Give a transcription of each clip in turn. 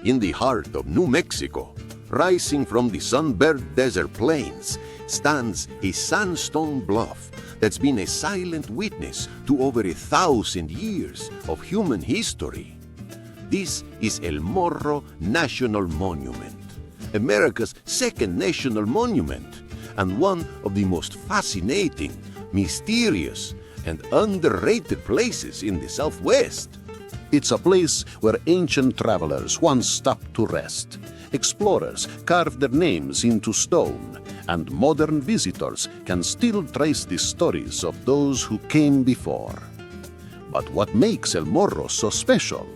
In the heart of New Mexico, rising from the sunburned desert plains, stands a sandstone bluff that's been a silent witness to over 1,000 years of human history. This is El Morro National Monument, America's second national monument, and one of the most fascinating, mysterious, and underrated places in the Southwest. It's a place where ancient travelers once stopped to rest. Explorers carved their names into stone, and modern visitors can still trace the stories of those who came before. But what makes El Morro so special?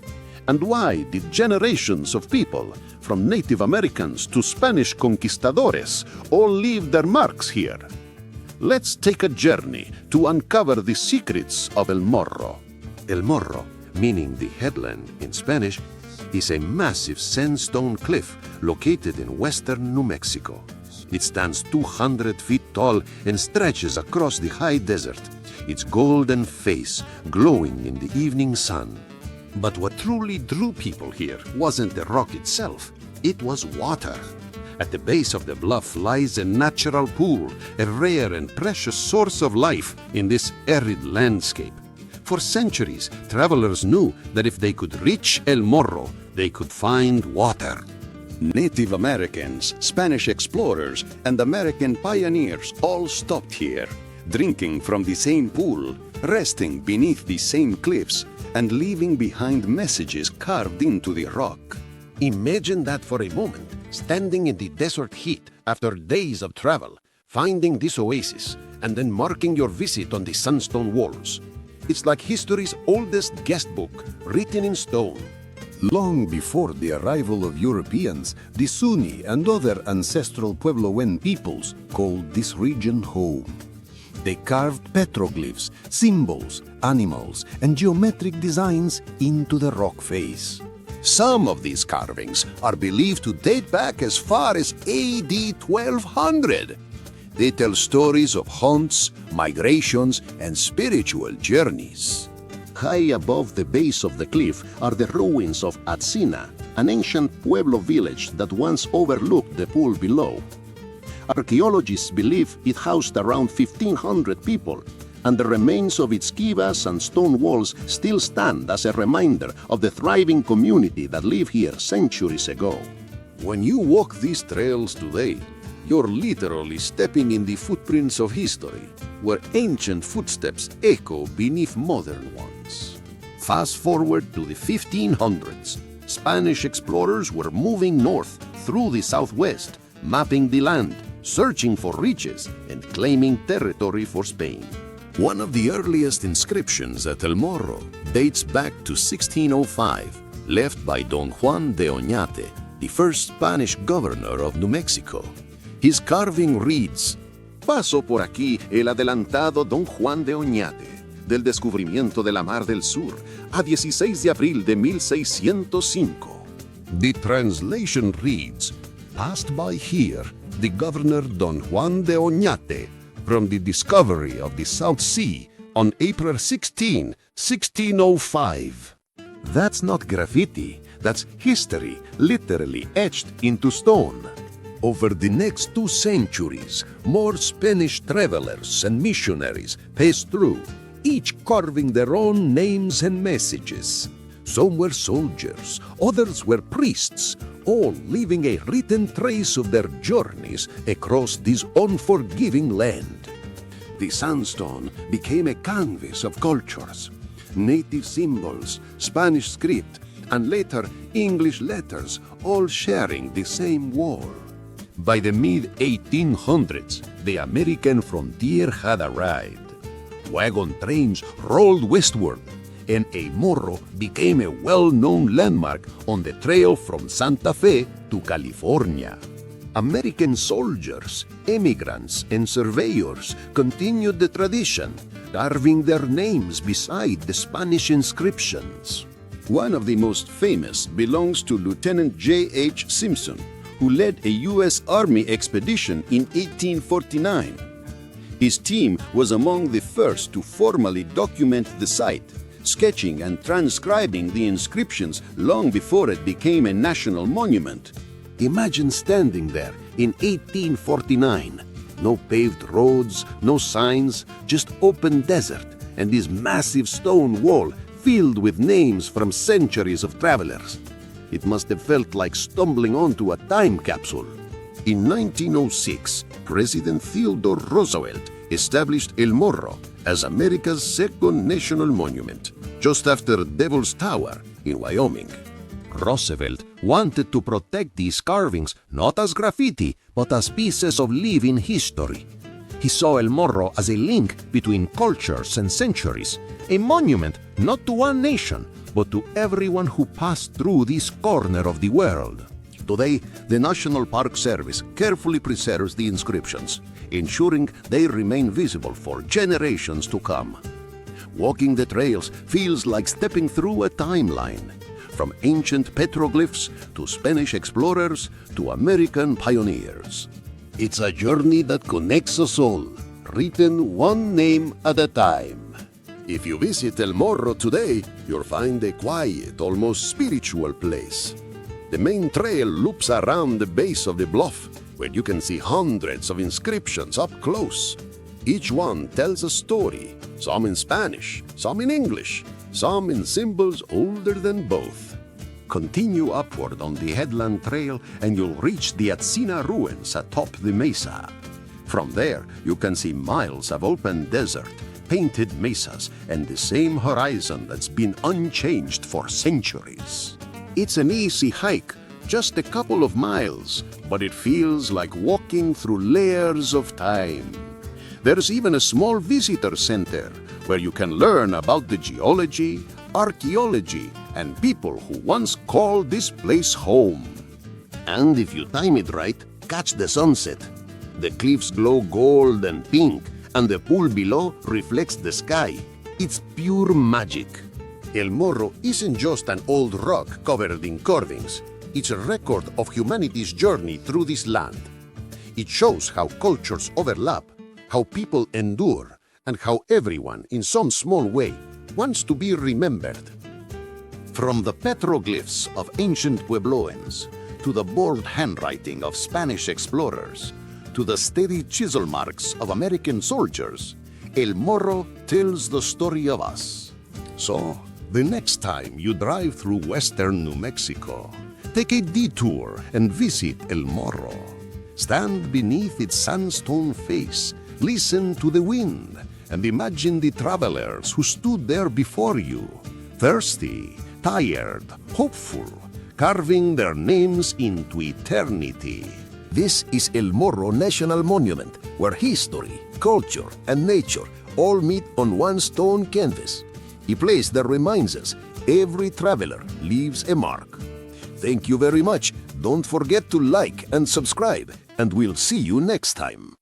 And why did generations of people, from Native Americans to Spanish conquistadores, all leave their marks here? Let's take a journey to uncover the secrets of El Morro. El Morro, meaning the headland in Spanish, is a massive sandstone cliff located in western New Mexico. It stands 200 feet tall and stretches across the high desert, its golden face glowing in the evening sun. But what truly drew people here wasn't the rock itself, it was water. At the base of the bluff lies a natural pool, a rare and precious source of life in this arid landscape. For centuries, travelers knew that if they could reach El Morro, they could find water. Native Americans, Spanish explorers, and American pioneers all stopped here, drinking from the same pool, resting beneath the same cliffs, and leaving behind messages carved into the rock. Imagine that for a moment, standing in the desert heat after days of travel, finding this oasis, and then marking your visit on the sandstone walls. It's like history's oldest guest book, written in stone. Long before the arrival of Europeans, the Zuni and other ancestral Puebloan peoples called this region home. They carved petroglyphs, symbols, animals, and geometric designs into the rock face. Some of these carvings are believed to date back as far as AD 1200. They tell stories of hunts, migrations, and spiritual journeys. High above the base of the cliff are the ruins of Atzina, an ancient Pueblo village that once overlooked the pool below. Archaeologists believe it housed around 1,500 people, and the remains of its kivas and stone walls still stand as a reminder of the thriving community that lived here centuries ago. When you walk these trails today, you're literally stepping in the footprints of history, where ancient footsteps echo beneath modern ones. Fast forward to the 1500s, Spanish explorers were moving north through the Southwest, mapping the land, searching for riches, and claiming territory for Spain. One of the earliest inscriptions at El Morro dates back to 1605, left by Don Juan de Oñate, the first Spanish governor of New Mexico. His carving reads, "Pasó por aquí el adelantado Don Juan de Oñate, del descubrimiento de la Mar del Sur, a 16 de abril de 1605. The translation reads, "Passed by here the governor Don Juan de Oñate from the discovery of the South Sea on April 16, 1605. That's not graffiti, that's history, literally etched into stone. Over the next 2 centuries, more Spanish travelers and missionaries passed through, each carving their own names and messages. Some were soldiers, others were priests, all leaving a written trace of their journeys across this unforgiving land. The sandstone became a canvas of cultures, native symbols, Spanish script, and later English letters, all sharing the same wall. By the mid-1800s, the American frontier had arrived. Wagon trains rolled westward, and El Morro became a well-known landmark on the trail from Santa Fe to California. American soldiers, immigrants, and surveyors continued the tradition, carving their names beside the Spanish inscriptions. One of the most famous belongs to Lieutenant J.H. Simpson, who led a U.S. Army expedition in 1849. His team was among the first to formally document the site, sketching and transcribing the inscriptions long before it became a national monument. Imagine standing there in 1849. No paved roads, no signs, just open desert and this massive stone wall filled with names from centuries of travelers. It must have felt like stumbling onto a time capsule. In 1906, President Theodore Roosevelt established El Morro as America's second national monument, just after Devil's Tower in Wyoming. Roosevelt wanted to protect these carvings not as graffiti, but as pieces of living history. He saw El Morro as a link between cultures and centuries, a monument not to one nation, but to everyone who passed through this corner of the world. Today, the National Park Service carefully preserves the inscriptions, ensuring they remain visible for generations to come. Walking the trails feels like stepping through a timeline, from ancient petroglyphs to Spanish explorers to American pioneers. It's a journey that connects us all, written one name at a time. If you visit El Morro today, you'll find a quiet, almost spiritual place. The main trail loops around the base of the bluff, where you can see hundreds of inscriptions up close. Each one tells a story, some in Spanish, some in English, some in symbols older than both. Continue upward on the headland trail and you'll reach the Atsina ruins atop the mesa. From there, you can see miles of open desert, painted mesas, and the same horizon that's been unchanged for centuries. It's an easy hike, just a couple of miles, but it feels like walking through layers of time. There's even a small visitor center where you can learn about the geology, archaeology, and people who once called this place home. And if you time it right, catch the sunset. The cliffs glow gold and pink, and the pool below reflects the sky. It's pure magic. El Morro isn't just an old rock covered in carvings. It's a record of humanity's journey through this land. It shows how cultures overlap, how people endure, and how everyone, in some small way, wants to be remembered. From the petroglyphs of ancient Puebloans, to the bold handwriting of Spanish explorers, to the steady chisel marks of American soldiers, El Morro tells the story of us. So, the next time you drive through western New Mexico, take a detour and visit El Morro. Stand beneath its sandstone face, listen to the wind, and imagine the travelers who stood there before you, thirsty, tired, hopeful, carving their names into eternity. This is El Morro National Monument, where history, culture, and nature all meet on one stone canvas. A place that reminds us every traveler leaves a mark. Thank you very much. Don't forget to like and subscribe, and we'll see you next time.